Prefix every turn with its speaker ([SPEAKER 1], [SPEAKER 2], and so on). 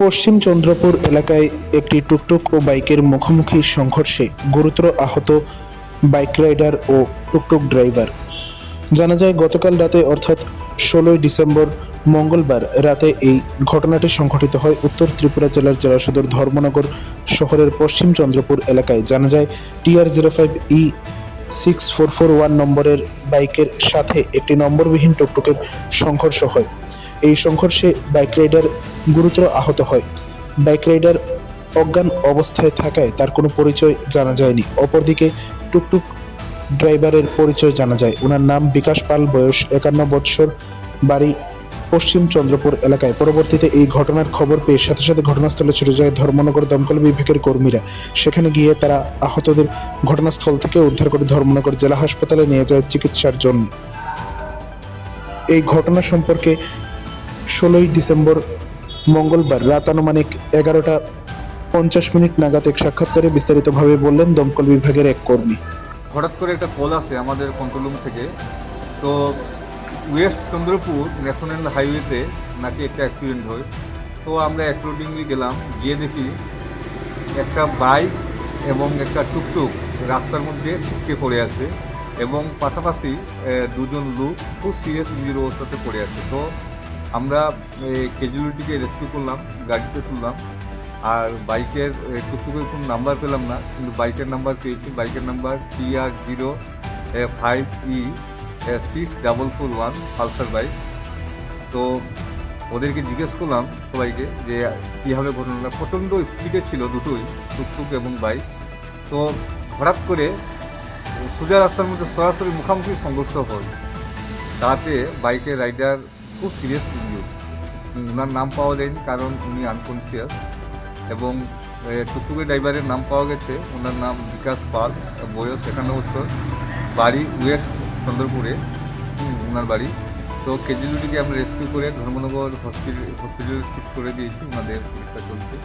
[SPEAKER 1] পশ্চিম চন্দ্রপুর এলাকায় একটি টুকটুক ও বাইকের মুখোমুখি সংঘর্ষে গুরুতর আহত বাইক রাইডার ও টুকটুক ড্রাইভার। জানা যায় গতকাল রাতে অর্থাৎ 16 ডিসেম্বর মঙ্গলবার রাতে এই ঘটনাটি সংঘটিত হয় উত্তর ত্রিপুরা জেলার জেলা সদর ধর্মনগর শহরের পশ্চিম চন্দ্রপুর এলাকায়। জানা যায় TR05E6441 নম্বরের বাইকের সাথে একটি নম্বরবিহীন টুকটুকের সংঘর্ষ হয়। এই সংঘর্ষে বাইক রাইডার গুরুতর আহত হয়। বাইক রাইডার অজ্ঞান অবস্থায় থাকায় তার কোনো পরিচয় জানা যায়নি। অপরদিকে টুকটুক ড্রাইভারের পরিচয় জানা যায়। ওনার নাম বিকাশ পাল, বয়স 51 বৎসর, বাড়ি পশ্চিম চন্দ্রপুর এলাকায়। পরবর্তীতে এই ঘটনার খবর পেয়ে সাথে সাথে ঘটনাস্থলে ছুটে যায় ধর্মনগর দমকল বিভাগের কর্মীরা। সেখানে গিয়ে তারা আহতদের ঘটনাস্থল থেকে উদ্ধার করে ধর্মনগর জেলা হাসপাতালে নিয়ে যায় চিকিৎসার জন্য। এই ঘটনা সম্পর্কে 16 ডিসেম্বর মঙ্গলবার রাত আনুমানিক 11টা 50 মিনিট নাগাদ এক সাক্ষাৎকারে বিস্তারিতভাবে বললেন দমকল বিভাগের এক কর্মী।
[SPEAKER 2] হঠাৎ করে একটা কল আসে আমাদের কন্ট্রোল রুম থেকে। তো ওয়েস্ট চন্দ্রপুর ন্যাশনাল হাইওয়েতে নাকি একটা অ্যাক্সিডেন্ট হয়। তো আমরা অ্যাকর্ডিংলি গেলাম, গিয়ে দেখি একটা বাইক এবং একটা টুকটুক রাস্তার মধ্যে ছিটকে পড়ে আছে এবং পাশাপাশি দুজন লোক খুব সিরিয়াস ইঞ্জুরি অবস্থাতে পড়ে আছে। তো আমরা ক্যাজুয়ালিটিকে রেস্কিউ করলাম, গাড়িতে তুললাম। আর বাইকের টুকটুকের কোনো নাম্বার পেলাম না, কিন্তু বাইকের নাম্বার পেয়েছি। বাইকের নাম্বার TR05E6441 পালসার বাইক। তো ওদেরকে জিজ্ঞেস করলাম সবাইকে যে কীভাবে ঘটনাটা, প্রচণ্ড স্পিডে ছিল দুটোই, টুকটুক এবং বাইক। তো হঠাৎ করে সোজা রাস্তার মধ্যে সরাসরি মুখোমুখি সংঘর্ষ হয়। তাতে বাইকের রাইডার খুব সিরিয়াস ইনজুরি। ওনার নাম পাওয়া যায়নি কারণ উনি আনকনসিয়াস, এবং টুকটুকের ড্রাইভারের নাম পাওয়া গেছে, ওনার নাম বিকাশ পাল, বয়স 51 বছর, বাড়ি ওয়েস্ট চন্দ্রপুরে ওনার বাড়ি। তো ক্যাজুয়ালিটিকে আমরা রেস্কিউ করে ধর্মনগর হসপিটালে শিফট করে দিয়েছি, ওনাদের চিকিৎসা চলছে।